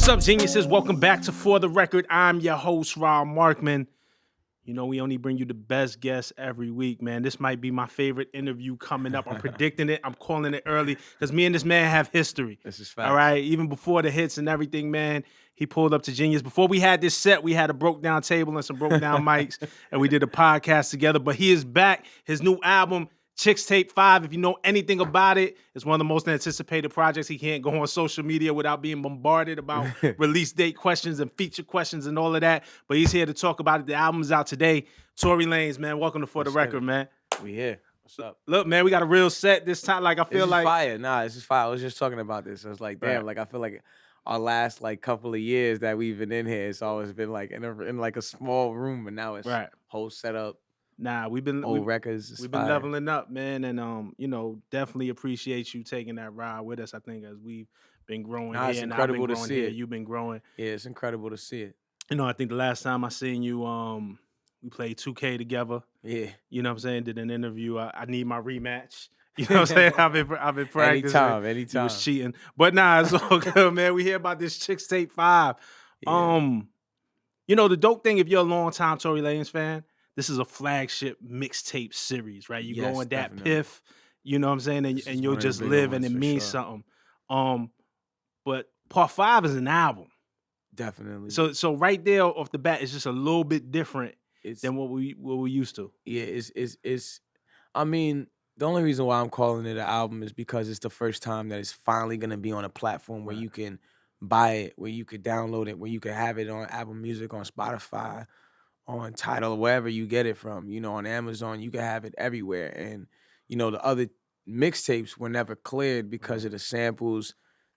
up, geniuses? Welcome back to For the Record. I'm your host, Rob Markman. You know, we only bring you the best guests every week, man. This might be my favorite interview coming up. I'm predicting it. I'm calling it early because me and this man have history. This is facts. All right? Even before the hits and everything, man, he pulled up to Genius. Before we had this set, we had a broke down table and some broke down mics, and we did a podcast together. But he is back. His new album, Chixtape 5, if you know anything about it, it's one of the most anticipated projects. He can't go on social media without being bombarded about release date questions and feature questions and all of that. But he's here to talk about it. The album's out today. Tory Lanez, man, welcome to For the Record, man. We here. What's up? Look, man, we got a real set this time. Like, I feel like fire. Nah, it's just fire. I was just talking about this. I was like, damn, like I feel like our last like couple of years that we've been in here, it's always been like in like a small room, and now it's whole setup. Nah, we've been records. We've been leveling up, man, and you know, definitely appreciate you taking that ride with us. I think as we've been growing here, it's incredible to see it. You've been growing. Yeah, it's incredible to see it. You know, I think the last time I seen you, we played 2K together. Yeah, you know what I'm saying. Did an interview. I need my rematch. You know what I'm saying? I've been practicing. Anytime. He was cheating, but nah, it's all good, man. We hear about this Chixtape 5. Yeah. You know, the dope thing, if you're a longtime Tory Lanez fan, this is a flagship mixtape series, right? You go on that definitely. piff, you know what I'm saying, and you'll just live, and it means something. But part 5 is an album. Definitely. So right there off the bat, it's just a little bit different than what we used to. Yeah, it's. I mean, the only reason why I'm calling it an album is because it's the first time that it's finally gonna be on a platform where you can buy it, where you could download it, where you could have it on Apple Music, on Spotify, on Tidal, wherever you get it from, you know, on Amazon, you can have it everywhere. And, you know, the other mixtapes were never cleared because of the samples,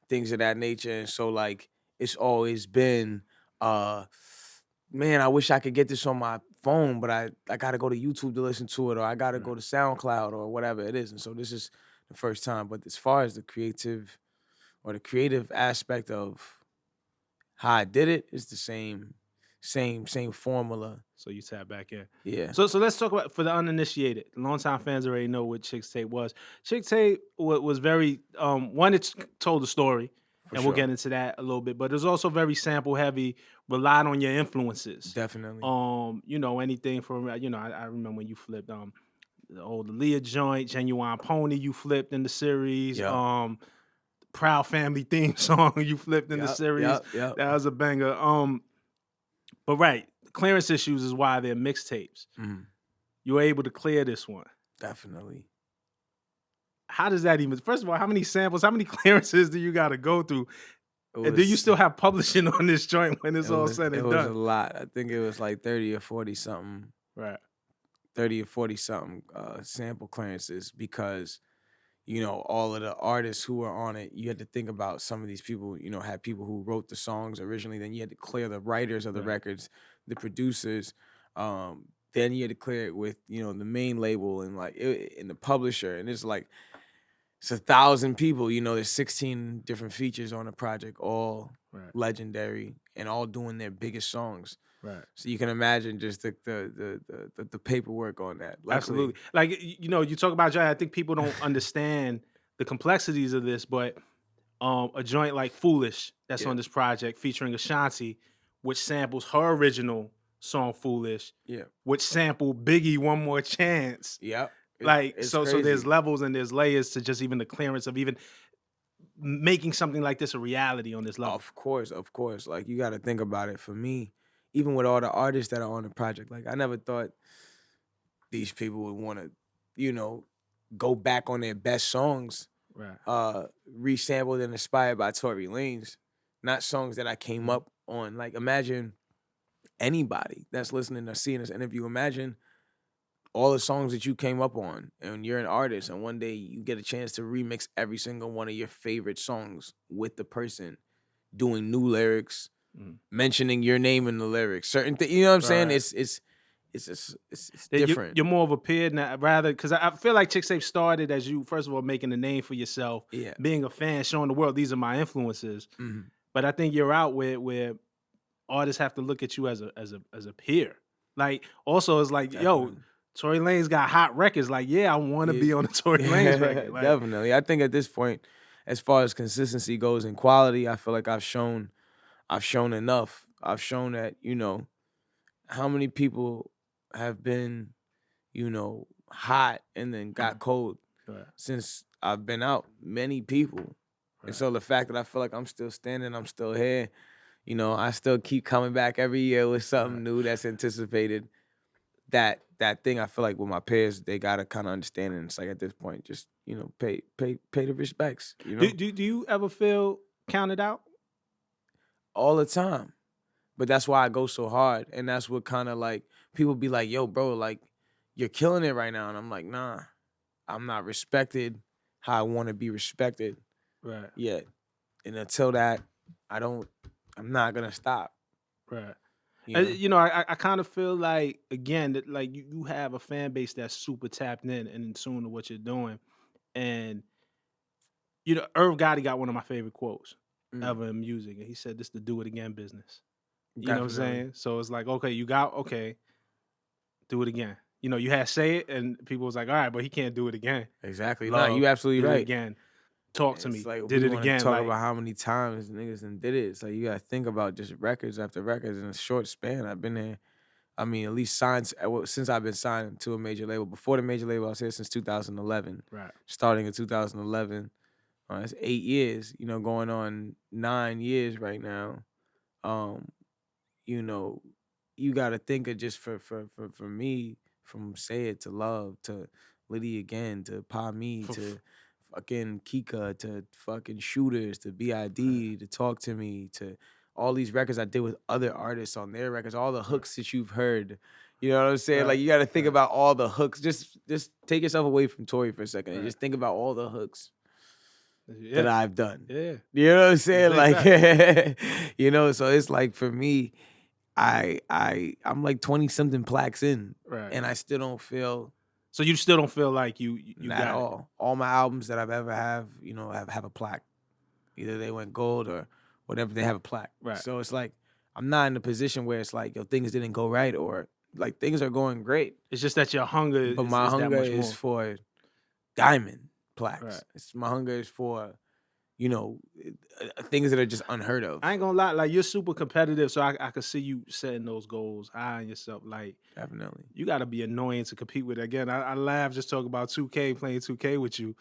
things of that nature. And so, like, it's always been, man, I wish I could get this on my phone, but I got to go to YouTube to listen to it, or I got to go to SoundCloud or whatever it is. And so this is the first time. But as far as the creative aspect of how I did it, it's the same formula. So you tap back in. Yeah. So let's talk about, for the uninitiated. Longtime fans already know what Chixtape was. Chixtape was very one, it told a story, and we'll get into that a little bit. But it was also very sample heavy, relied on your influences. Definitely. You know, anything from, you know, I remember when you flipped the old Leah joint, Genuine Pony, you flipped in the series. Yep. Proud Family theme song, you flipped in the series. Yep. That was a banger. But right, clearance issues is why they're mixtapes. You were able to clear this one. Definitely. How does that even, first of all, how many samples, how many clearances do you got to go through? And do you still have publishing on this joint when it's all said and done? It was a lot. I think it was like 30 or 40 something. Right. 30 or 40 something sample clearances, because, you know, all of the artists who were on it, you had to think about some of these people, you know, had people who wrote the songs originally, then you had to clear the writers of the records, the producers, then you had to clear it with, you know, the main label and like and the publisher. And it's like, it's 1,000 people, you know, there's 16 different features on the project, all legendary and all doing their biggest songs. Right. So you can imagine just the paperwork on that. Luckily. Absolutely. Like, you know, you talk about, I think people don't understand the complexities of this, but a joint like Foolish that's on this project featuring Ashanti, which samples her original song Foolish, which sampled Biggie One More Chance. Yep. Like, so there's levels and there's layers to just even the clearance of even making something like this a reality on this level. Of course. Like, you got to think about it. For me, even with all the artists that are on the project, like, I never thought these people would want to, you know, go back on their best songs, resampled and inspired by Tory Lanez, not songs that I came up on. Like, imagine anybody that's listening or seeing this interview, imagine all the songs that you came up on, and you're an artist, and one day you get a chance to remix every single one of your favorite songs with the person doing new lyrics, mentioning your name in the lyrics, certain things. You know what I'm saying? It's different. You're more of a peer now, rather, because I feel like Chixtape started as you, first of all, making a name for yourself, being a fan, showing the world these are my influences. But I think you're out where artists have to look at you as a peer. Like, also, it's like, yo, Tory Lanez got hot records. Like, I want to be on the Tory Lanez record. Like, definitely. I think at this point, as far as consistency goes and quality, I feel like I've shown I've shown enough. I've shown that, how many people have been, hot and then got cold Right. since I've been out. Many people. Right. And so the fact that I feel like I'm still standing, I'm still here, I still keep coming back every year with something new that's anticipated. That thing, I feel like with my peers, they gotta kind of understand it. And it's like at this point, just pay the respects. Do you ever feel counted out? All the time. But that's why I go so hard. And that's what kind of like people be like, yo, bro, like you're killing it right now. And I'm like, nah, I'm not respected how I want to be respected Right. yet. And until that, I'm not gonna stop. Right. You know? I kind of feel like, again, that like you have a fan base that's super tapped in and in tune to what you're doing. And, Irv Gotti got one of my favorite quotes ever in music. And he said, this the do it again business. You know what I'm saying? So it's like, okay, do it again. You had say it and people was like, all right, but he can't do it again. Exactly. Love, no, you absolutely do right. it again. Talk to me. It's like did we it again. Talk like, about how many times niggas and did it. It's like you gotta think about just records after records in a short span. I've been there. I mean, at least signed since I've been signed to a major label. Before the major label, I was here since 2011. Right. Starting in 2011. It's 8 years. Going on 9 years right now. You gotta think of just for me, from Say It to Love to Liddy Again to Pa Me to fucking Kika to fucking Shooters to B.I.D. to Talk to Me to all these records I did with other artists on their records, all the hooks that you've heard. You know what I'm saying? Right. Like you gotta think about all the hooks. Just take yourself away from Tory for a second and just think about all the hooks that I've done. Yeah. You know what I'm saying? Exactly. Like, so it's like for me, I'm like 20 something plaques in, Right. and I still don't feel. So you still don't feel like you Not got at all. All my albums that I've ever have a plaque. Either they went gold or whatever, they have a plaque. Right. So it's like I'm not in a position where it's like, yo, things didn't go right or like things are going great. It's just that your hunger But is my that hunger much is more. for diamond plaques. Right. My hunger is for, things that are just unheard of. I ain't gonna lie, like you're super competitive, so I could see you setting those goals high on yourself. Like Definitely. You gotta be annoying to compete with. Again, I laugh just talking about 2K, playing 2K with you.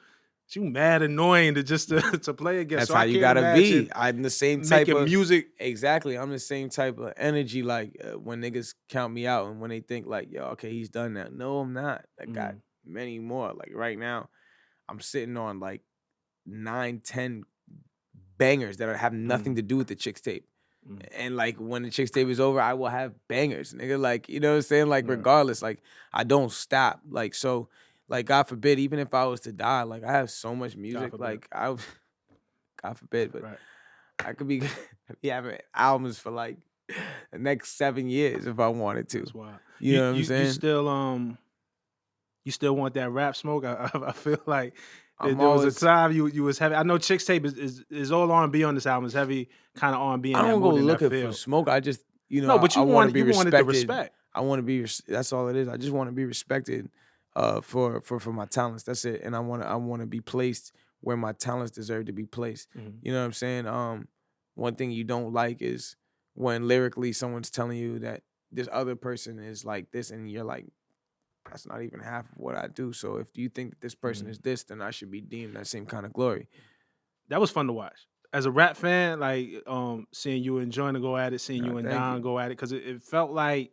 You mad annoying to play against. That's so how I you can't gotta imagine be. I'm the same type making of music. Exactly. I'm the same type of energy. Like when niggas count me out and when they think like, yo, okay, he's done that. No, I'm not. I got many more. Like right now, I'm sitting on like 9, 10 bangers that have nothing to do with the Chixtape. And like when the Chixtape is over, I will have bangers, nigga. Like, you know what I'm saying? Like regardless, like I don't stop. Like so, like God forbid, even if I was to die, like I have so much music. Like God forbid, but I could be having albums for like the next 7 years if I wanted to. That's wild. You know what I'm saying? You still want that rap smoke? I feel like there was a time you was heavy. I know Chixtape is all R&B on this album. It's heavy kind of R&B. I don't go looking for smoke. I just no, but you want to be respected. The respect. I want to be. That's all it is. I just want to be respected for my talents. That's it. And I want to be placed where my talents deserve to be placed. You know what I'm saying? One thing you don't like is when lyrically someone's telling you that this other person is like this, and you're like, that's not even half of what I do. So if you think that this person is this, then I should be deemed that same kind of glory. That was fun to watch. As a rap fan, like seeing you and Joyner go at it, seeing you and Don go at it, because it felt like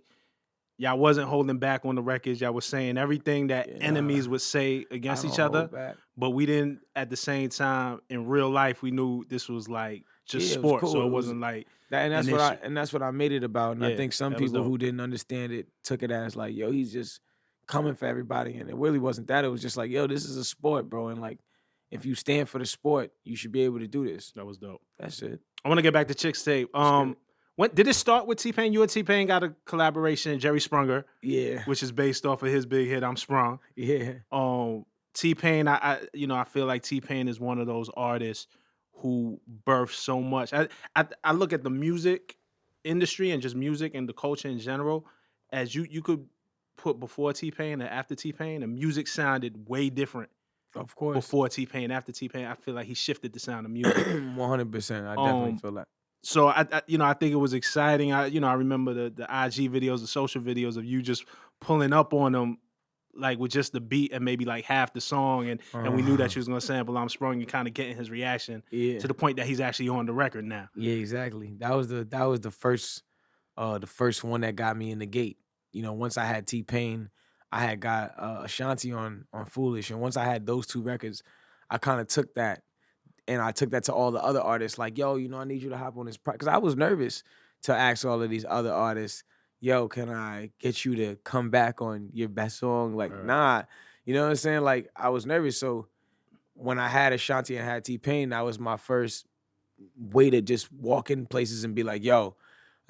y'all wasn't holding back on the records. Y'all was saying everything that enemies would say against each other, but we didn't, at the same time, in real life, we knew this was like just sport, cool. So it wasn't like that, and that's what I made it about. And I think some people who didn't understand it took it as like, yo, he's just coming for everybody, and it really wasn't that. It was just like, yo, this is a sport, bro, and like, if you stand for the sport, you should be able to do this. That was dope. That's it. I want to get back to Chixtape. When did it start with TPain? You and TPain got a collaboration, Jerry Sprunger, which is based off of his big hit, I'm Sprung. TPain, I feel like TPain is one of those artists who birthed so much. I look at the music industry and just music and the culture in general as you could put before TPain and after TPain, and music sounded way different. Of course. Before TPain, after TPain, I feel like he shifted the sound of music. 100%. I definitely feel that. So I think it was exciting. I remember the IG videos, the social videos of you just pulling up on them, like with just the beat and maybe like half the song, and we knew that you was gonna sample "I'm Sprung" and kind of getting his reaction Yeah. to the point that he's actually on the record now. Yeah, exactly. That was the first one that got me in the gate. Once I had TPain, I had got Ashanti on Foolish, and once I had those two records, I kind of took that and I took that to all the other artists. Like, yo, I need you to hop on this because I was nervous to ask all of these other artists, yo, can I get you to come back on your best song? Like, nah, you know what I'm saying? Like, I was nervous. So when I had Ashanti and had T-Pain, that was my first way to just walk in places and be like, yo,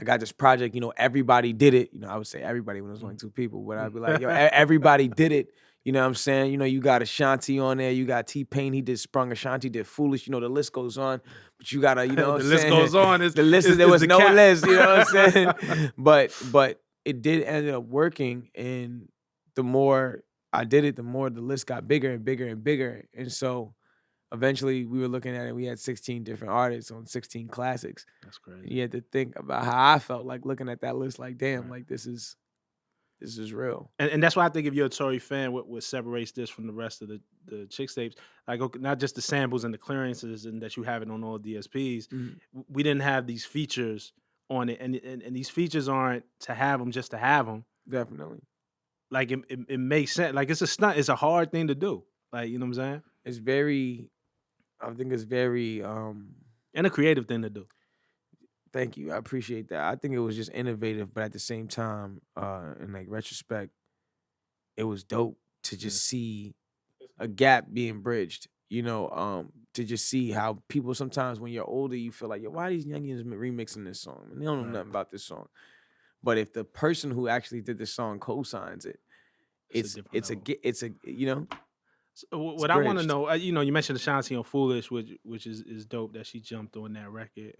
I got this project, everybody did it. I would say everybody when it was only two people, but I'd be like, yo, everybody did it. You know what I'm saying? You got Ashanti on there, you got T-Pain, he did Sprung, Ashanti did Foolish, the list goes on. But you gotta, the what I'm list saying? goes on. The list there was no list, you know what I'm saying? But it did end up working, and the more I did it, the more the list got bigger and bigger and bigger. And so eventually we were looking at it, we had 16 different artists on 16 classics. That's crazy. And you had to think about how I felt like looking at that list, like, damn, like this is real. And that's why I think if you're a Tory fan, what separates this from the rest of the Chixtapes, like, okay, not just the samples and the clearances and that you have it on all DSPs, we didn't have these features on it, and these features aren't to have them just to have them. Definitely. Like it makes sense. Like it's a stunt. It's a hard thing to do. Like, you know what I'm saying? It's very, I think it's very and a creative thing to do. Thank you. I appreciate that. I think it was just innovative, but at the same time, in like retrospect, it was dope to just see a gap being bridged. To just see how people sometimes when you're older, you feel like, yo, why are these youngins remixing this song? And they don't know nothing about this song. But if the person who actually did the song co-signs it, it's a So what I want to know, you mentioned Ashanti on Foolish, which is dope that she jumped on that record.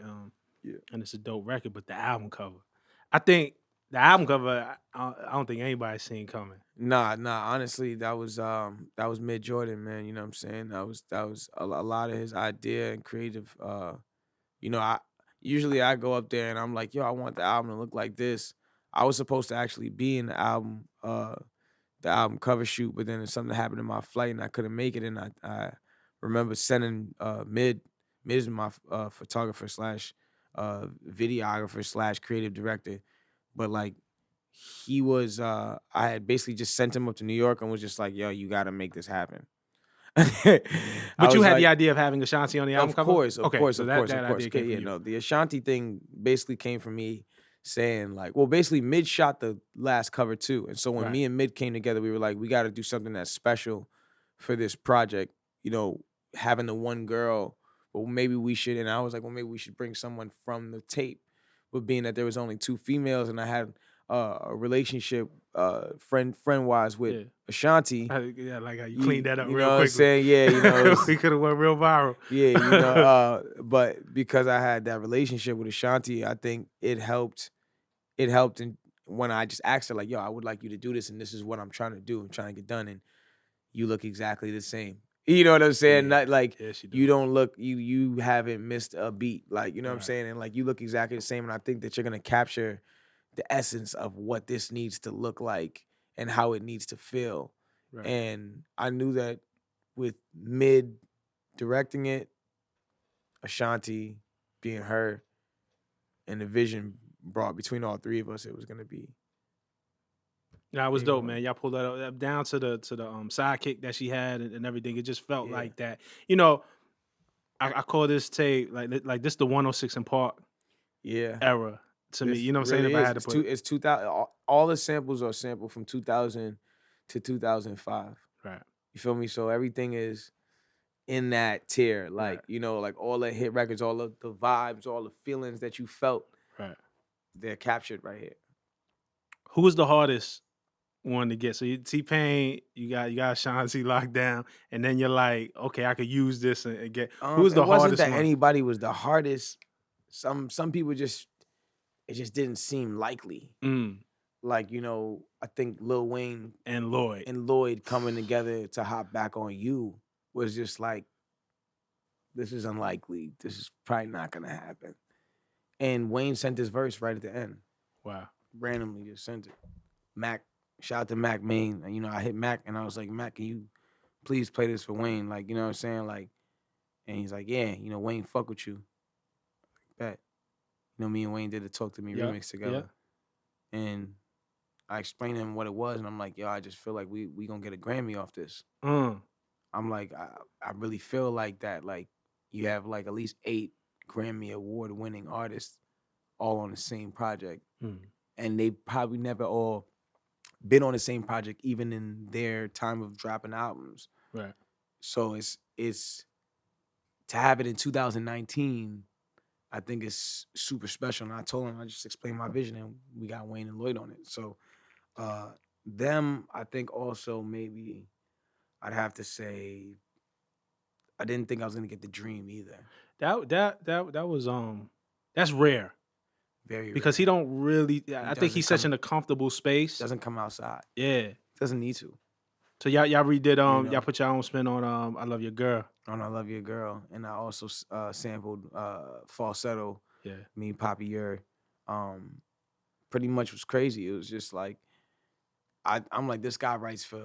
And it's a dope record, but the album cover, I think the album cover, I don't think anybody's seen coming. Nah. Honestly, that was Mid Jordan, man. You know what I'm saying? That was a lot of his idea and creative. I usually I go up there and I'm like, yo, I want the album to look like this. I was supposed to actually be in the album cover shoot, but then something happened in my flight and I couldn't make it. And I remember sending Mid is my photographer slash videographer slash creative director, but like he was I had basically just sent him up to New York and was just like, yo, you gotta make this happen. But you had the idea of having Ashanti on the album cover? Of course. Idea the Ashanti thing basically came from me saying like, well, basically Mid shot the last cover too. And so when me and Mid came together, we were like, we gotta do something that's special for this project, having the one girl. Well, maybe we should, and I was like, well, maybe we should bring someone from the tape. But being that there was only two females, and I had a relationship, friend-wise with Ashanti. Yeah, like how you cleaned that up real quick. You know what I'm saying? Yeah, we could have went real viral. Yeah, but because I had that relationship with Ashanti, I think it helped. It helped, and when I just asked her, like, yo, I would like you to do this, and this is what I'm trying to do. I'm trying to get done, and you look exactly the same. You know what I'm saying? Yeah. Not like you don't look, you haven't missed a beat. Like, you know what I'm saying? And like you look exactly the same. And I think that you're gonna capture the essence of what this needs to look like and how it needs to feel. Right. And I knew that with Mid directing it, Ashanti being her, and the vision brought between all three of us, it was gonna be. Yeah, it was dope, man. Y'all pulled that up down to the sidekick that she had and everything. It just felt like that. I call this tape like this the 106 in Park era to me. You know what I'm saying? If I had to put it's 2000. All the samples are sampled from 2000 to 2005. Right. You feel me? So everything is in that tier. Like, like all the hit records, all of the vibes, all the feelings that you felt. Right. They're captured right here. Who was the hardest one to get? So T-Pain, you got Ashanti locked down, and then you're like, okay, I could use this and get. Who's the hardest? It wasn't that one? Anybody was the hardest. Some people it just didn't seem likely. Like, I think Lil Wayne and Lloyd coming together to hop back on You was just like, this is unlikely. This is probably not gonna happen. And Wayne sent his verse right at the end. Wow. Randomly just sent it. Mac, shout out to Mac Main. You know, I hit Mac and I was like, Mac, can you please play this for Wayne? Like, you know what I'm saying? Like, and he's like, yeah, you know, Wayne fuck with you. Bet. You know, me and Wayne did the Talk to Me remix together. And I explained to him what it was, and I'm like, yo, I just feel like we gonna get a Grammy off this. I'm like, I really feel like that. Like, you have like at least 8 Grammy Award winning artists all on the same project. And they probably never all been on the same project, even in their time of dropping albums. Right. So it's to have it in 2019, I think it's super special. And I told him, I just explained my vision, and we got Wayne and Lloyd on it. So them, I think also maybe I'd have to say I didn't think I was gonna get the Dream either. That was that's rare. Very because rare. he don't really. I think he's such come- in a comfortable space. Doesn't come outside. Yeah. Doesn't need to. So y'all redid know. y'all put your own spin on I Love Your Girl. On I Love Your Girl, and I also sampled Falsetto. Yeah. Me Poppy Yer. Pretty much was crazy. It was just like I'm like, this guy writes for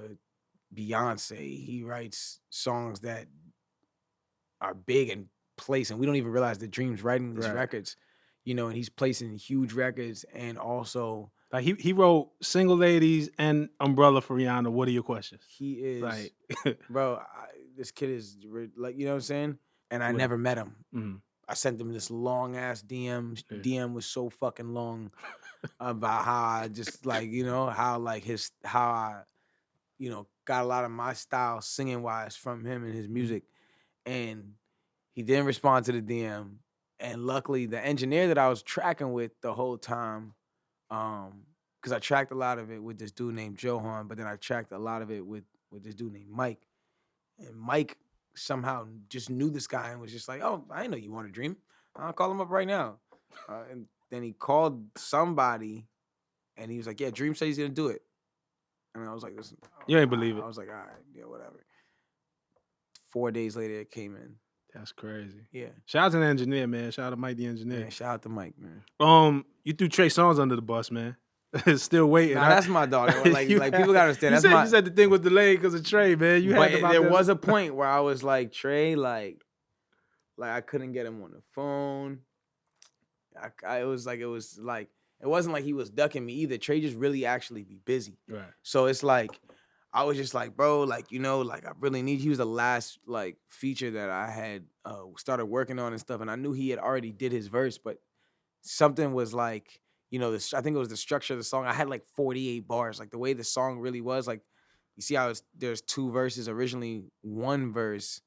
Beyonce. He writes songs that are big and place, and we don't even realize that Dream's writing these records, you know, and he's placing huge records, and also like he wrote Single Ladies and Umbrella for Rihanna. What are your questions? He is like, bro. This kid is like, you know what I'm saying, and I never met him. Mm-hmm. I sent him this long ass DM. DM was so fucking long about how I just like, you know, how I, you know, got a lot of my style singing wise from him and his music. And he didn't respond to the DM. And luckily the engineer that I was tracking with the whole time, because I tracked a lot of it with this dude named Johan, but then I tracked a lot of it with this dude named Mike. And Mike somehow just knew this guy and was just like, oh, I know you want a Dream. I'll call him up right now. And then he called somebody and he was like, yeah, Dream said he's going to do it. And I was like, listen. You ain't believe it. I was like, all right, yeah, whatever. 4 days later, it came in. That's crazy. Yeah. Shout out to the engineer, man. Shout out to Mike, the engineer. Yeah, shout out to Mike, man. You threw Trey Songz under the bus, man. Still waiting. Nah, that's my dog. Like people gotta understand. You said the thing was delayed because of Trey, man. There was a point where I was like, Trey, like I couldn't get him on the phone. It wasn't like he was ducking me either. Trey just really actually be busy. Right. So it's like I was just like, bro, like, you know, like I really need. He was the last like feature that I had started working on and stuff, and I knew he had already did his verse, but something was like, you know, I think it was the structure of the song. I had like 48 bars. Like the way the song really was, like you see how there's 2 verses. Originally, 1 verse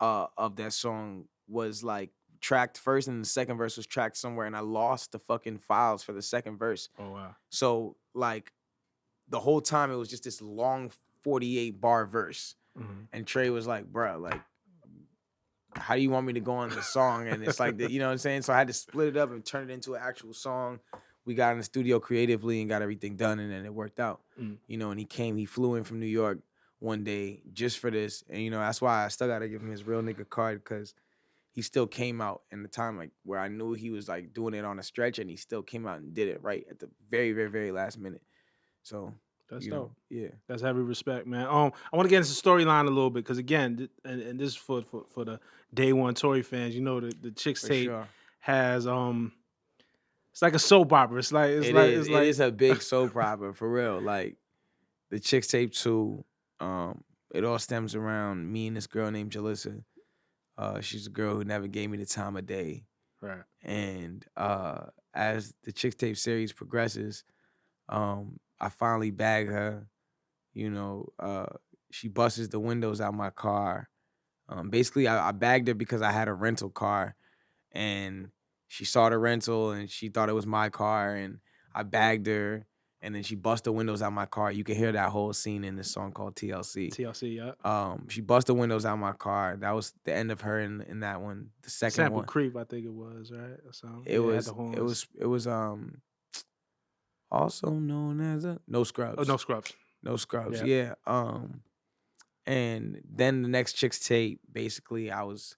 of that song was like tracked first, and the second verse was tracked somewhere, and I lost the fucking files for the second verse. Oh wow. So like the whole time it was just this long 48 bar verse. Mm-hmm. And Trey was like, bro, like, how do you want me to go on the song? And it's like, you know what I'm saying? So I had to split it up and turn it into an actual song. We got in the studio creatively and got everything done, and then it worked out. You know, and he flew in from New York one day just for this. And, you know, that's why I still got to give him his real nigga card, because he still came out in the time like where I knew he was like doing it on a stretch, and he still came out and did it right at the very, very, very last minute. So that's dope. Yeah. That's heavy respect, man. I want to get into the storyline a little bit, because again, and this is for the day one Tory fans, you know, the Chixtape has it's like a soap opera. It is a big soap opera for real. Like the Chixtape 2, it all stems around me and this girl named Jalissa. She's a girl who never gave me the time of day. Right. And as the Chixtape series progresses, I finally bag her. You know, she busts the windows out my car. Basically, I bagged her because I had a rental car, and she saw the rental and she thought it was my car, and I bagged her, and then she bust the windows out my car. You can hear that whole scene in this song called TLC. TLC, yeah. She bust the windows out my car. That was the end of her in that one. The second Sample one, Creep, I think it was, right? So it was also known as No Scrubs. Oh, No Scrubs. No Scrubs, yeah. And then the next Chixtape, basically I was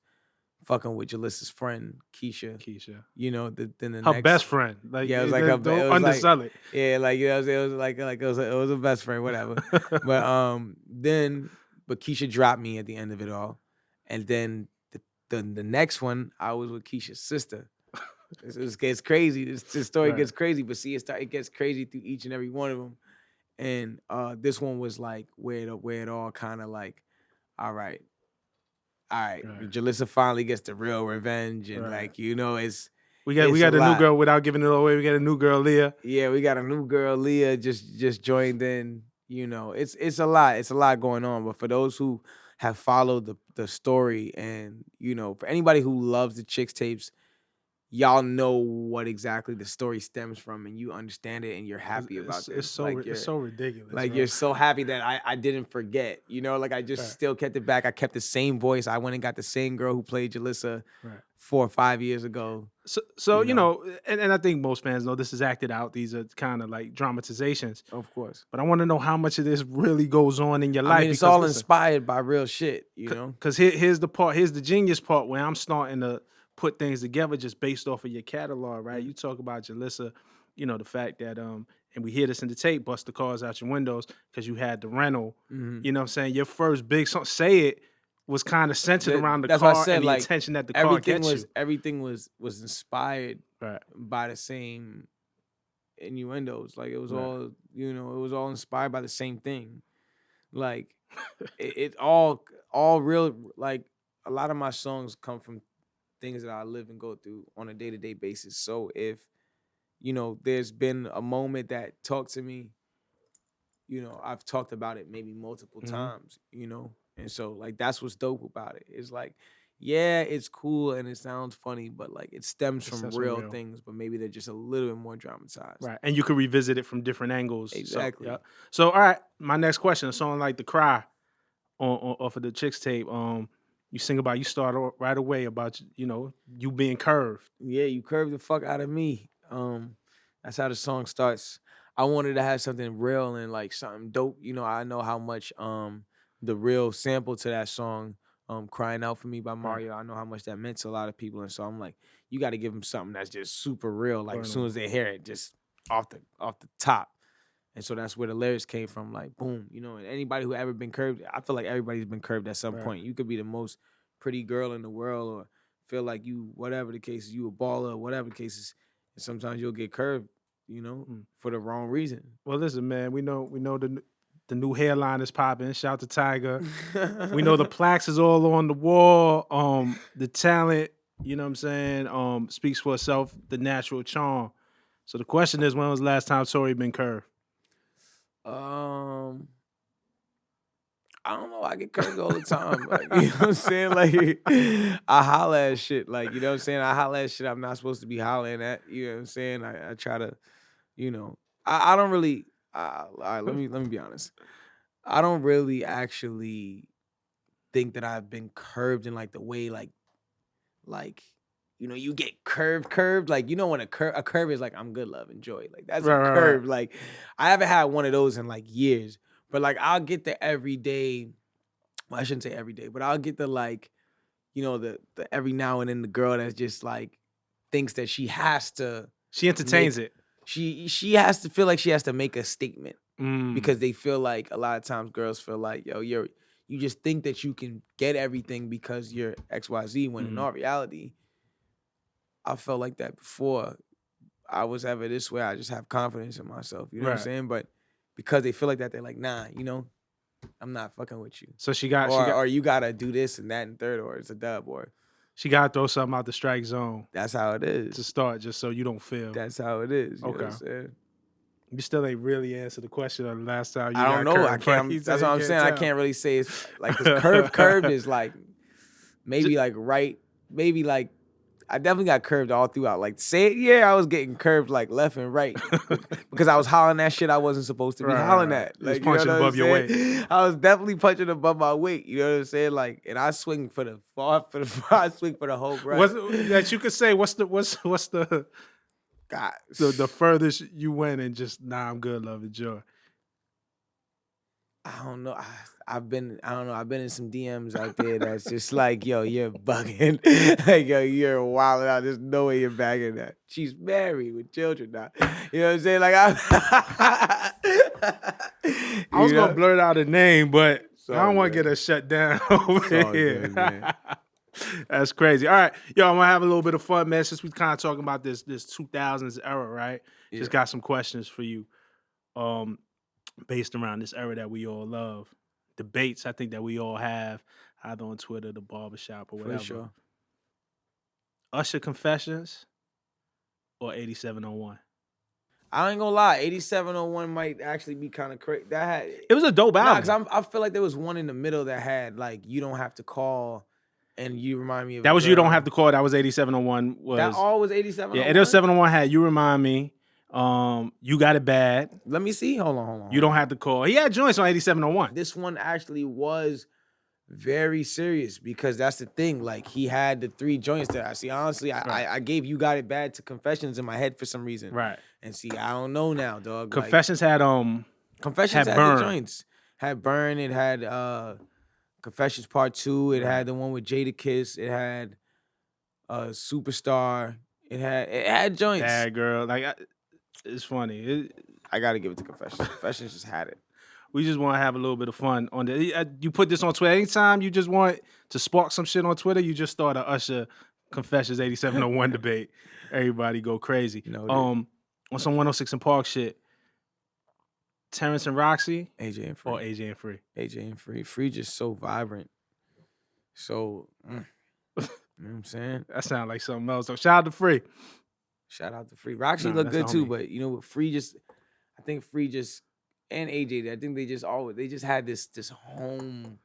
fucking with Jalissa's friend Keisha. Keisha. You know, then the Her next best friend. Like, yeah, it was like don't undersell it. Yeah, like you know, it was like it was a best friend, whatever. But but Keisha dropped me at the end of it all, and then the next one I was with Keisha's sister. It gets crazy. This story Right. gets crazy, but see, it gets crazy through each and every one of them. And this one was like where it all kind of like, all right, Jalissa finally gets the real revenge, and like you know, we got a new girl without giving it away. We got a new girl, Leah. Yeah, we got a new girl, Leah, just joined in. You know, it's a lot. It's a lot going on. But for those who have followed the story, and you know, for anybody who loves the Chixtapes, y'all know what exactly the story stems from, and you understand it, and you're happy about it. It's so ridiculous. Like, bro. you're so happy that I didn't forget. You know, like I just still kept it back. I kept the same voice. I went and got the same girl who played Jalissa 4 or 5 years ago. So you know, and I think most fans know this is acted out. These are kind of like dramatizations. Of course. But I want to know how much of this really goes on in your life. I mean, it's all inspired by real shit, you know? Because here's the genius part where I'm starting to put things together just based off of your catalog, right? You talk about Jalissa, you know, the fact that and we hear this in the tape, bust the cars out your windows because you had the rental. You know what I'm saying? Your first big song, Say It, was kind of centered around the car and the attention that the car gets you. Everything was inspired by the same innuendos. Like it was all, you know, it was all inspired by the same thing. Like it all real, like a lot of my songs come from things that I live and go through on a day-to-day basis. So if, you know, there's been a moment that talked to me, you know, I've talked about it maybe multiple times, you know? And so like, that's what's dope about it. It's like, yeah, it's cool and it sounds funny, but like it stems from real things, but maybe they're just a little bit more dramatized. Right. And you could revisit it from different angles. Exactly. So all right, my next question, a song like The Cry off of the Chixtape, you sing about, you start right away about, you know, you being curved. Yeah, you curved the fuck out of me. That's how the song starts. I wanted to have something real and like something dope. You know, I know how much the real sample to that song, Crying Out For Me by Mario, I know how much that meant to a lot of people. And so I'm like, you got to give them something that's just super real. Like as soon as they hear it, just off the top. And so that's where the lyrics came from, like, boom, you know, and anybody who ever been curved, I feel like everybody's been curved at some point. You could be the most pretty girl in the world or feel like you, whatever the case is, you a baller or whatever the case is, and sometimes you'll get curved, you know, for the wrong reason. Well, listen, man, we know the new Hairline is popping. Shout to Tiger. We know the plaques is all on the wall. The talent, you know what I'm saying, speaks for itself, the natural charm. So the question is, when was the last time Tory been curved? I don't know. I get curved all the time. Like, you know what I'm saying? Like, I holla at shit. Like, you know what I'm saying? I holla at shit I'm not supposed to be hollering at. You know what I'm saying? I try to, you know, I don't really. All right, let me be honest. I don't really actually think that I've been curved in like the way like, you know, you get curved. Like, you know, when a curve is like, I'm good, love, enjoy. Like, that's a curve. Like, I haven't had one of those in like years. But like, I'll get the everyday, well, I shouldn't say every day, but I'll get the like, you know, the every now and then the girl that's just like, thinks that she has to. She entertains it. She has to feel like she has to make a statement. Because they feel like, a lot of times girls feel like, yo, you just think that you can get everything because you're XYZ, when in all reality, I felt like that before I was ever this way. I just have confidence in myself. You know what I'm saying? But because they feel like that, they're like, nah, you know, I'm not fucking with you. So or you gotta do this and that and third, or it's a dub, or she gotta throw something out the strike zone. That's how it is. To start, just so you don't feel. That's how it is. You know what I'm saying? You still ain't really answered the question of the last time you got I don't know. curved, I can't. That's what I'm saying. Tell. I can't really say it's like, curved is like maybe like right. Maybe like I definitely got curved all throughout. Like, say it, yeah, I was getting curved like left and right because I was hollering that shit I wasn't supposed to be hollering at. Like, you was punching above your weight. I was definitely punching above my weight. You know what I'm saying? Like, and I swing for the I swing for the whole brush. That you could say, what's the God, the furthest you went and just, nah, I'm good, love, enjoy. I don't know. I've been in some DMs out there that's just like, yo, you're bugging. Like, yo, you're wilding out. There's no way you're bagging that. She's married with children now. You know what I'm saying? Like, I was gonna blurt out a name, but So I don't want to good. get us shut down over So here. good, man. That's crazy. All right, yo, I'm gonna have a little bit of fun, man. Since we kind of talking about this 2000s era, right? Just got some questions for you, based around this era that we all love. Debates, I think that we all have, either on Twitter, the barbershop, or whatever. For sure. Usher Confessions or 8701? I ain't gonna lie, 8701 might actually be kind of crazy. That had It was a dope album. Nah, cause I feel like there was one in the middle that had like You Don't Have to Call, and You Remind Me of That a was You Don't Girl. Have to Call. That was 8701. That all was 8701? Yeah, 8701 had You Remind Me. You Got It Bad. Let me see. Hold on. You Don't Have to Call. He had joints on 8701. This one actually was very serious because that's the thing. Like, he had the 3 joints that I see. Honestly, I gave You Got It Bad to Confessions in my head for some reason. Right. And see, I don't know now, dog. Confessions had Confessions had Burn. the joints. Had Burn. It had Confessions Part 2. It had the one with Jadakiss. It had Superstar. It had joints. Bad Girl. Like, it's funny. I gotta give it to Confessions. Confessions just had it. We just want to have a little bit of fun on the. You put this on Twitter anytime you just want to spark some shit on Twitter. You just start a Usher Confessions 8701 debate. Everybody go crazy. On some 106 and Park shit. Terrence and Roxy, AJ and Free. or AJ and Free. AJ and Free. Free just so vibrant. So, you know what I'm saying? That sounds like something else. So shout out to Free. Shout out to Free. Roxy looked good too, but you know what? I think Free and AJ, I think they just had this home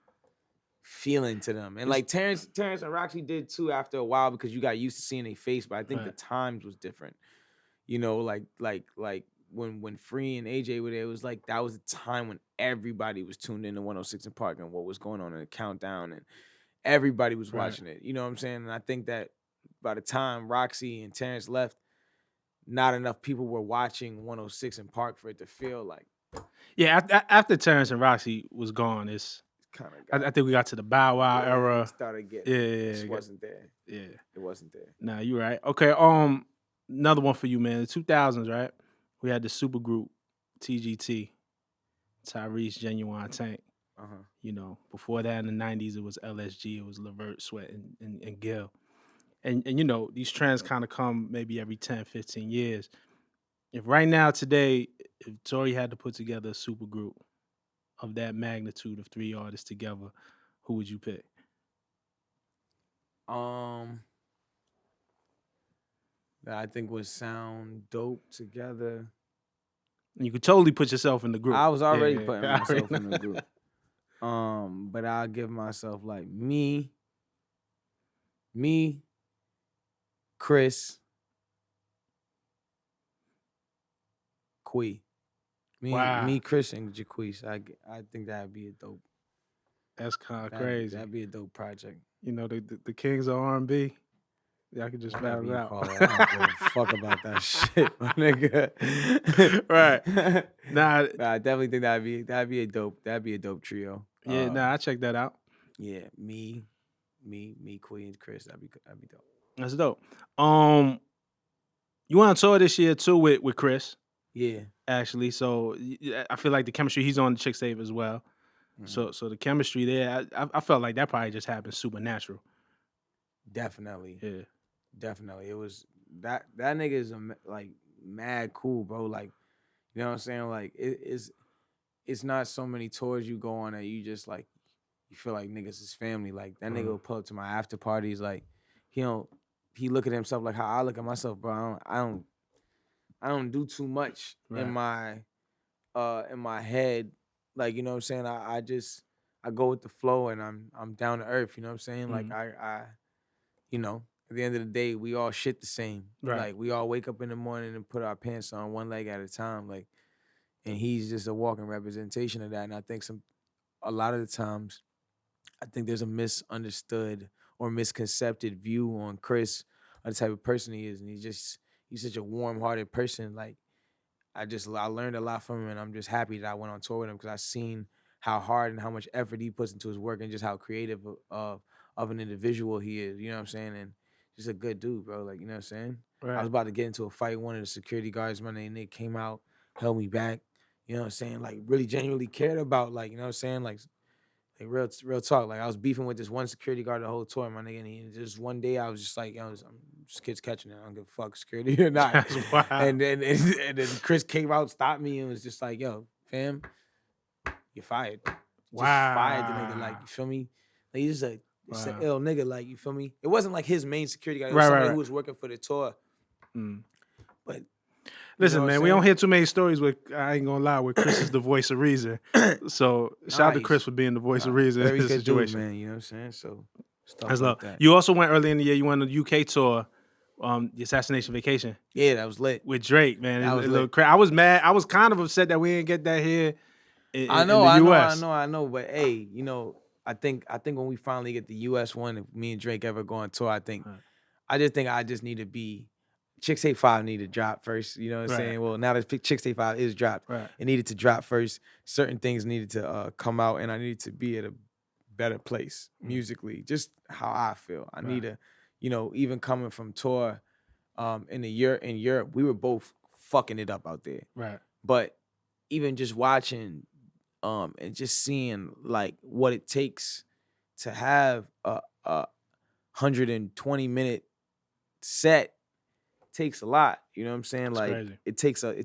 feeling to them. And like Terrence and Roxy did too after a while because you got used to seeing their face, but I think the times was different. You know, like when Free and AJ were there, it was like that was a time when everybody was tuned into 106 and Park and what was going on in the countdown, and everybody was watching it. You know what I'm saying? And I think that by the time Roxy and Terrence left, not enough people were watching 106 and Park for it to feel like. Yeah, after Terrence and Roxy was gone, it's kind of. I think we got to the Bow Wow era. Started getting. It wasn't there. Yeah, it wasn't there. Nah, you're right. Okay, another one for you, man. The 2000s, right? We had the Supergroup, TGT, Tyrese, Genuine Tank. You know, before that in the 90s, it was LSG, it was Levert, Sweat, and Gil. And you know, these trends kind of come maybe every 10, 15 years. If right now, today, if Tory had to put together a supergroup of that magnitude of 3 artists together, who would you pick? That I think would sound dope together. And you could totally put yourself in the group. I was already putting myself in the group. But I'll give myself like me, Chris, Quee. Me, Chris, and Jaquise. I think that'd be a dope. That's kind of crazy. That'd be a dope project. You know, the kings of R&B. Y'all can just battle it out. I don't give a fuck about that shit, my nigga. Right. Nah, I definitely think that'd be a dope trio. Yeah, I check that out. Yeah, me, Queen, and Chris. That'd be dope. That's dope. You went on tour this year too with Chris. Yeah. Actually, so I feel like the chemistry, he's on the Chixtape as well. Mm-hmm. So the chemistry there, I felt like that probably just happened supernatural. Definitely. Yeah. Definitely. It was that nigga is like mad cool, bro. Like, you know what I'm saying? Like it's not so many tours you go on that you just like you feel like niggas is family. Like that nigga will pull up to my after parties. Like he look at himself like how I look at myself, bro. I don't do too much in my head. Like, you know what I'm saying? I go with the flow and I'm down to earth, you know what I'm saying? Mm-hmm. Like I you know, at the end of the day, we all shit the same. Right. Like we all wake up in the morning and put our pants on one leg at a time. Like, and he's just a walking representation of that. And I think a lot of the times, I think there's a misunderstood or misconcepted view on Chris, or the type of person he is. And he's such a warm-hearted person. Like, I learned a lot from him, and I'm just happy that I went on tour with him because I seen how hard and how much effort he puts into his work and just how creative of an individual he is. You know what I'm saying? And just a good dude, bro. Like, you know what I'm saying? I Right. was about to get into a fight. One of the security guards, my name Nick, came out, held me back. You know what I'm saying? Like, really genuinely cared about, like, you know what I'm saying? Like real talk. Like, I was beefing with this one security guard the whole tour, my nigga. And just one day I was just like, yo, I'm just kids catching it. I don't give a fuck, security or not. That's wild. And then Chris came out, stopped me, and was just like, yo, fam, you're fired. Just fired the nigga, like, you feel me? Like, he's just it's an ill nigga, like, you feel me? It wasn't like his main security guy. It was somebody who was working for the tour. But listen, man, we don't hear too many stories with, I ain't gonna lie, with Chris is the voice of reason. So shout out to Chris for being the voice of reason in this situation. Dude, man, you know what I'm saying? So stuff that's like love. that. You also went early in the year, you went on the UK tour, the Assassination Vacation. Yeah, that was lit. With Drake, man. That was lit. I was mad. I was kind of upset that we didn't get that here in the US. I know. But hey, you know, I think when we finally get the US one, if me and Drake ever go on tour, I just need to be Chixtape 5 needed to drop first. You know what I'm saying? Well, now that Chixtape 5 is dropped, it needed to drop first. Certain things needed to come out, and I needed to be at a better place musically. Just how I feel. I need to, you know, even coming from tour in Europe, we were both fucking it up out there. Right. But even just watching and just seeing like what it takes to have a 120-minute set takes a lot. You know what I'm saying? It's like crazy. it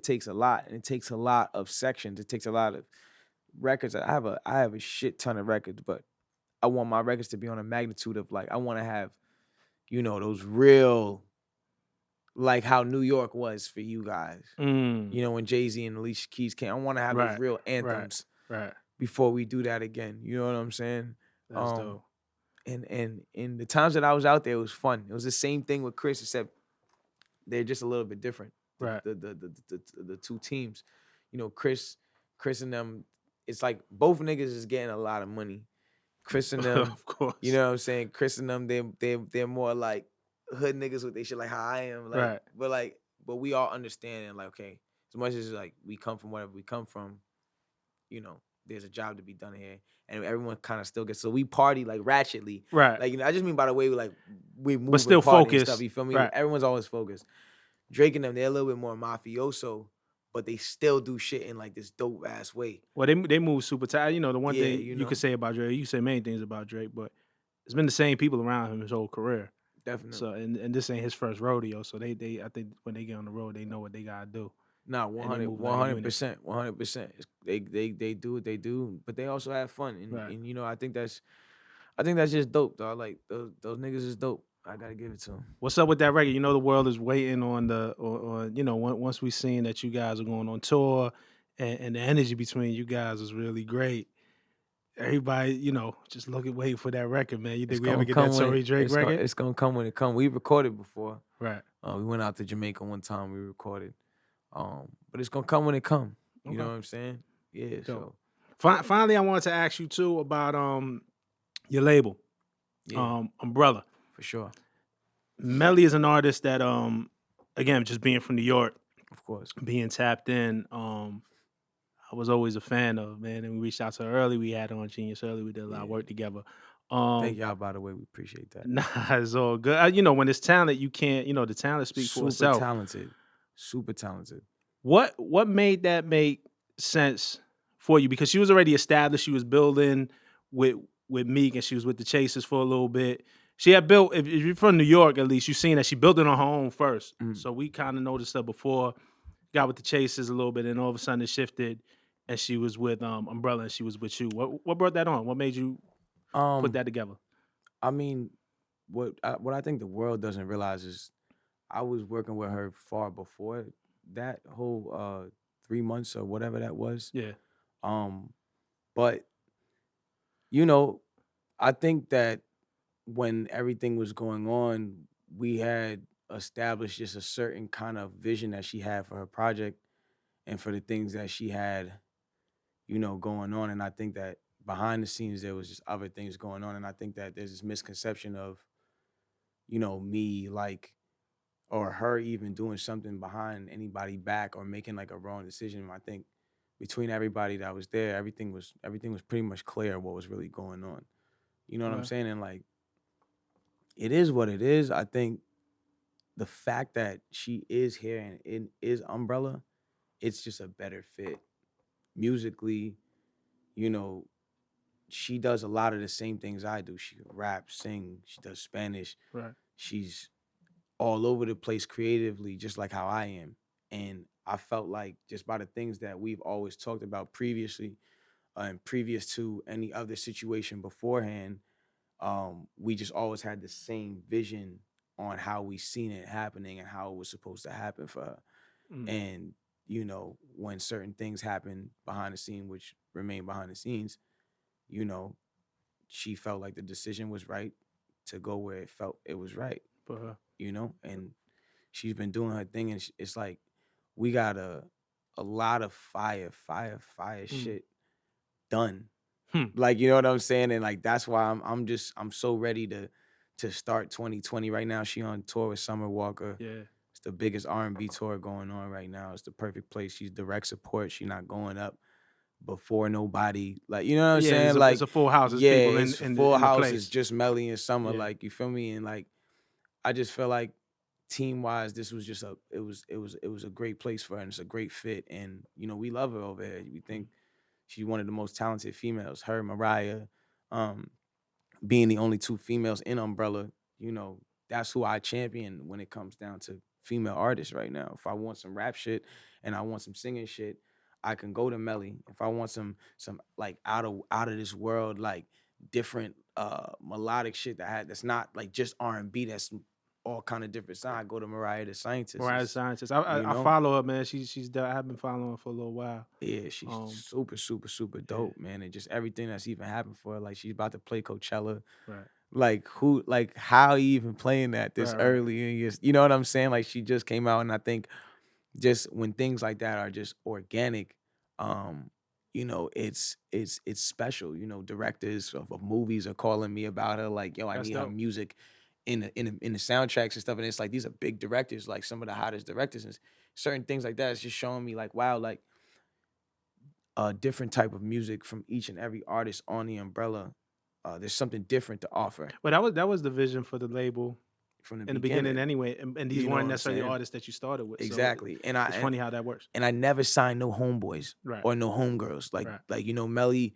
takes a lot, and it takes a lot of sections. It takes a lot of records. I have a shit ton of records, but I want my records to be on a magnitude of like I want to have, you know, those real, like how New York was for you guys. You know, when Jay-Z and Alicia Keys came, I want to have those real anthems before we do that again. You know what I'm saying? That's dope. And in the times that I was out there, it was fun. It was the same thing with Chris, except they're just a little bit different. The two teams. You know, Chris and them, it's like both niggas is getting a lot of money. Chris and them, of course. You know what I'm saying? Chris and them, they're more like hood niggas with they shit like how I am. Like, but we all understand and like, okay, as much as like we come from wherever we come from, you know, there's a job to be done here. And everyone kind of still gets, so we party like ratchetly. Right. Like, you know, I just mean by the way we move, but still focused. Stuff, you feel me? Right. Everyone's always focused. Drake and them, they're a little bit more mafioso, but they still do shit in like this dope ass way. Well, they move super tight. You know, the one thing you could say about Drake, you can say many things about Drake, but it's been the same people around him his whole career. Definitely. So and this ain't his first rodeo. So they I think when they get on the road, they know what they gotta do. Nah, 100%. They do what they do, but they also have fun, and you know, I think that's just dope, dog. Like those niggas is dope. I gotta give it to them. What's up with that record? You know, the world is waiting on you know, once we seen that you guys are going on tour, and the energy between you guys is really great. Everybody, you know, just waiting for that record, man. You think we ever get that Tory Drake record? It's gonna come when it comes. We recorded before. Right. We went out to Jamaica one time. We recorded. But it's gonna come when it come. You know what I'm saying? Yeah. So finally, I wanted to ask you too about your label, Umbrella. For sure. Melii is an artist that again, just being from New York, of course, being tapped in, I was always a fan of, man. And we reached out to her early. We had her on Genius early. We did a lot of work together. Thank y'all, by the way. We appreciate that. Nah, it's all good. You know, when it's talent, you can't, you know, the talent speaks for itself. Super talented. What made that make sense for you? Because she was already established. She was building with Meek, and she was with the Chasers for a little bit. She had built, if you're from New York, at least, you've seen that she built it on her own first. So we kind of noticed her before, got with the Chasers a little bit, and all of a sudden it shifted, and she was with Umbrella, and she was with you. What brought that on? What made you put that together? I mean, what I think the world doesn't realize is I was working with her far before that whole 3 months or whatever that was. Yeah. But you know, I think that when everything was going on, we had established just a certain kind of vision that she had for her project and for the things that she had, you know, going on. And I think that behind the scenes, there was just other things going on. And I think that there's this misconception of, you know, me, like, or her even doing something behind anybody back or making like a wrong decision. I think between everybody that was there, everything was pretty much clear what was really going on. You know what I'm Right. saying? And like, it is what it is. I think the fact that she is here and it is Umbrella, it's just a better fit musically. You know, she does a lot of the same things I do. She can rap, sing, she does Spanish. Right. She's all over the place creatively, just like how I am. And I felt like just by the things that we've always talked about previously, and previous to any other situation beforehand, we just always had the same vision on how we seen it happening and how it was supposed to happen for her. Mm. And you know, when certain things happen behind the scene, which remain behind the scenes, you know, she felt like the decision was right to go where it felt it was right, For her. you know, and she's been doing her thing, and it's like we got a lot of fire shit done. Like, you know what I'm saying? And like that's why I'm so ready to start 2020 right now. She on tour with Summer Walker. Yeah. It's the biggest R&B tour going on right now. It's the perfect place. She's direct support. She's not going up before nobody. Like, you know what I'm saying? It's a full house. There's yeah, people it's in full the house. place. It's just Melii and Summer. Yeah. Like, you feel me? And like, I just feel like team wise, this was just it was a great place for her, and it's a great fit. And you know, we love her over here. We think she's one of the most talented females. Her, Mariah, being the only two females in Umbrella, you know, that's who I champion when it comes down to female artists right now. If I want some rap shit and I want some singing shit, I can go to Melii. If I want some like out of this world, like different melodic shit that's not like just R&B, that's all kind of different sound, I go to Mariah the Scientist. Mariah the Scientist. I follow her, man. I've been following her for a little while. Yeah, she's super dope, man. And just everything that's even happened for her. Like, she's about to play Coachella. Right. Like how you even playing that this Right. early? And you know what I'm saying? Like, she just came out, and I think just when things like that are just organic, you know, it's special. You know, directors of movies are calling me about her, like, yo, I need her music in the soundtracks and stuff. And it's like, these are big directors, like some of the hottest directors, and certain things like that. It's just showing me like, wow, like a different type of music from each and every artist on the Umbrella. There's something different to offer. Well, that was the vision for the label from the beginning anyway. And these weren't necessarily artists that you started with. Exactly. So it's funny how that works. And I never signed no homeboys or no homegirls. Like, you know, Melii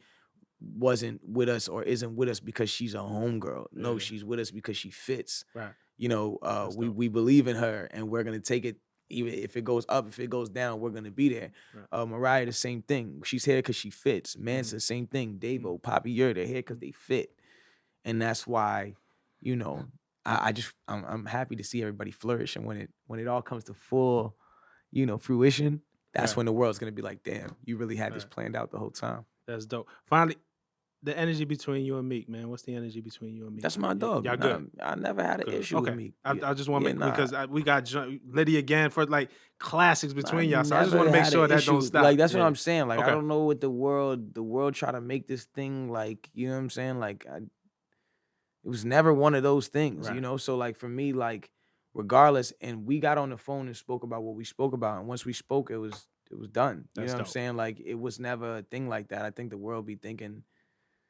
wasn't with us or isn't with us because she's a homegirl. No, she's with us because she fits. Right. You know, we believe in her, and we're gonna take it. Even if it goes up, if it goes down, we're gonna be there. Right. Mariah, the same thing. She's here because she fits. Mansa, same thing. Davo, Poppy, they're here because they fit, and that's why, you know, I'm happy to see everybody flourish. And when it all comes to full, you know, fruition, that's when the world's gonna be like, damn, you really had this planned out the whole time. That's dope. Finally, the energy between you and Meek, man. What's the energy between you and Meek? That's my dog. Y'all good? I never had an issue with Meek. I just want to make because we got Liddy again for like classics between y'all. So I just want to make sure that don't stop. Like, that's what I'm saying. Like, I don't know what the world try to make this thing like, you know what I'm saying? Like, it was never one of those things, you know? So like, for me, like, regardless, and we got on the phone and spoke about what we spoke about. And once we spoke, it was done. You know what I'm saying? Like, it was never a thing like that. I think the world be thinking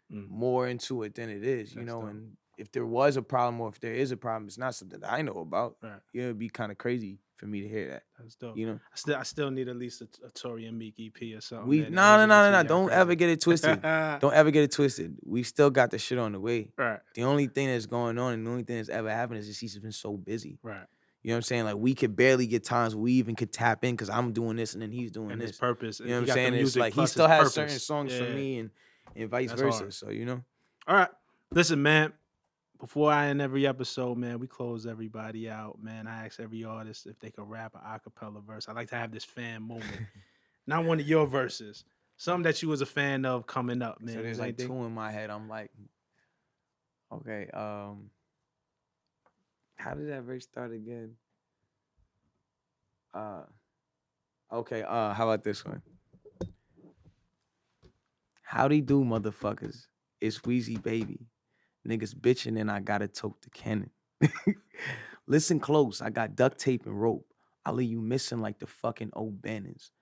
more into it than it is, you know. And if there was a problem, or if there is a problem, it's not something that I know about. You know, it'd be kind of crazy for me to hear that. That's dope. You know, I still need at least a Tory and Meek EP or something. No. Don't ever get it twisted. Don't ever get it twisted. We still got the shit on the way. Right. The only thing that's going on, and the only thing that's ever happened is he's been so busy. Right. You know what I'm saying? Like, we could barely get times where we even could tap in because I'm doing this and then he's doing this. His purpose. You know what I'm saying? It's like he still has certain songs for me and vice versa. Hard. So, you know. All right. Listen, man. Before I end every episode, man, we close everybody out, man. I ask every artist if they could rap an acapella verse. I like to have this fan moment. Not one of your verses. Something that you was a fan of coming up, man. So there's like two in my head. I'm like, okay, how did that verse start again? Okay, how about this one? Howdy do, motherfuckers. It's Weezy Baby. Niggas bitching and I gotta tote the cannon. Listen close, I got duct tape and rope. I'll leave you missing like the fucking old Bannons.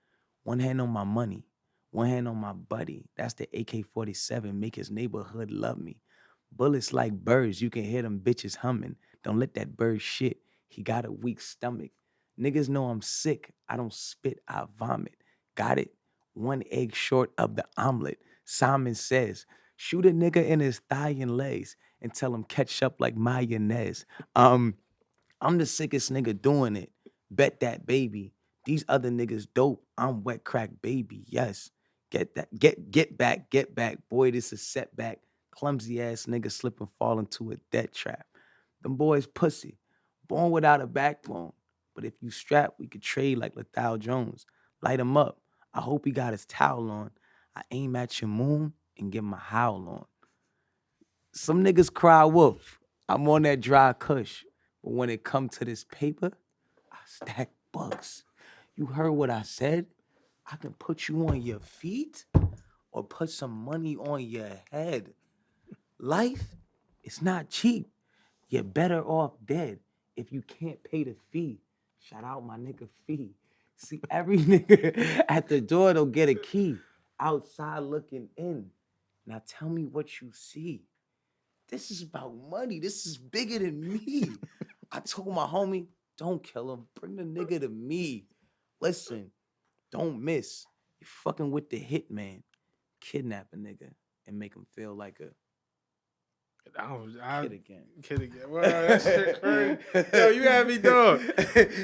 One hand on my money, One hand on my buddy. That's the AK-47. Make his neighborhood love me. Bullets like birds. You can hear them bitches humming. Don't let that bird shit. He got a weak stomach. Niggas know I'm sick. I don't spit, I vomit. Got it? One egg short of the omelet. Simon says, shoot a nigga in his thigh and legs and tell him catch up like mayonnaise. I'm the sickest nigga doing it. Bet that baby. These other niggas dope. I'm wet crack baby. Yes. Get back. Boy, this is setback. Clumsy ass nigga slip and fall into a death trap. Them boys pussy. Born without a backbone. But if you strap, we could trade like Lethal Jones. Light him up. I hope he got his towel on. I aim at your moon and get my howl on. Some niggas cry wolf. I'm on that dry kush. But when it come to this paper, I stack bucks. You heard what I said? I can put you on your feet or put some money on your head. Life is not cheap. You're better off dead if you can't pay the fee. Shout out my nigga Fee. See, every nigga at the door don't get a key. Outside looking in. Now tell me what you see. This is about money. This is bigger than me. I told my homie, don't kill him. Bring the nigga to me. Listen, don't miss. You're fucking with the hitman. Kidnap a nigga and make him feel like a kid again. Wow, that shit crazy. Yo, you had me dog.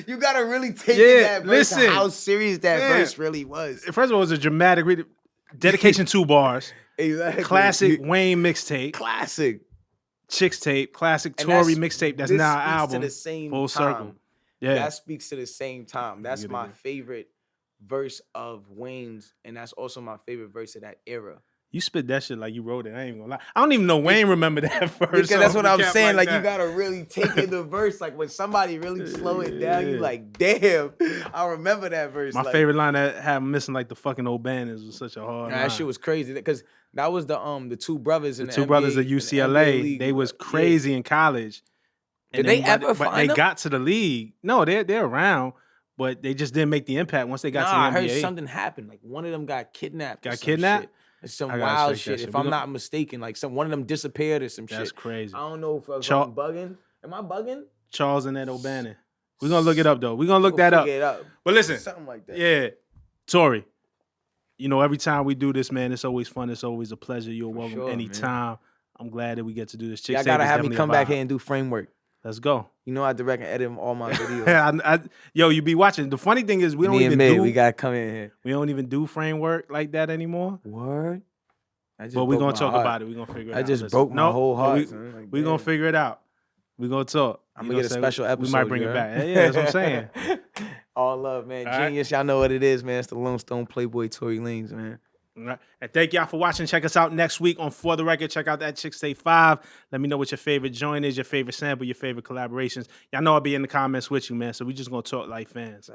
You gotta really take in that verse listen, how serious that verse really was. First of all, it was a dramatic dedication 2 bars. Exactly. Classic Wayne mixtape. Classic. Chixtape. Classic Tory mixtape. That's now an album. To the same full time. circle. Yeah. That speaks to the same time. That's my favorite verse of Wayne's, and that's also my favorite verse of that era. You spit that shit like you wrote it. I ain't gonna lie. I don't even know Wayne remember that verse. Because that's what I'm saying. Like you gotta really take in the verse. Like when somebody really slow it down, you like, damn, I remember that verse. My favorite line that had him missing like the fucking old banners was such a hard line. That shit was crazy. Because that was the two brothers in the two NBA, brothers at UCLA. They was crazy in college. Did they ever find them? They them? got to the league. No, they're around, but they just didn't make the impact once they got to the NBA. I heard something happened. Like one of them got kidnapped. Got kidnapped? Shit. Some wild shit. If I'm not mistaken, like one of them disappeared or some shit. That's crazy. I don't know if I'm bugging. Am I bugging? Charles and Ed O'Bannon. We're gonna look it up though. We're gonna look that up. But listen, something like that. Yeah, Tory. You know, every time we do this, man, it's always fun. It's always a pleasure. You're welcome anytime. Man. I'm glad that we get to do this. Y'all gotta have me come back here and do framework. Let's go. You know I direct and edit all my videos. Yo, you be watching. The funny thing is we gotta come in here. We don't even do framework like that anymore. Word. But we're gonna talk about it. We're gonna figure it out. I just broke my whole heart. We're gonna figure it out. We're gonna talk. I'm gonna get a special episode. We might bring it back. Yeah, that's what I'm saying. All love, man. All Genius, y'all know what it is, man. It's the Lone Stone Playboy Tory Lanez, man. All right. And thank y'all for watching. Check us out next week on For The Record. Check out that Chixtape 5. Let me know what your favorite joint is, your favorite sample, your favorite collaborations. Y'all know I'll be in the comments with you, man. So we just gonna talk like fans.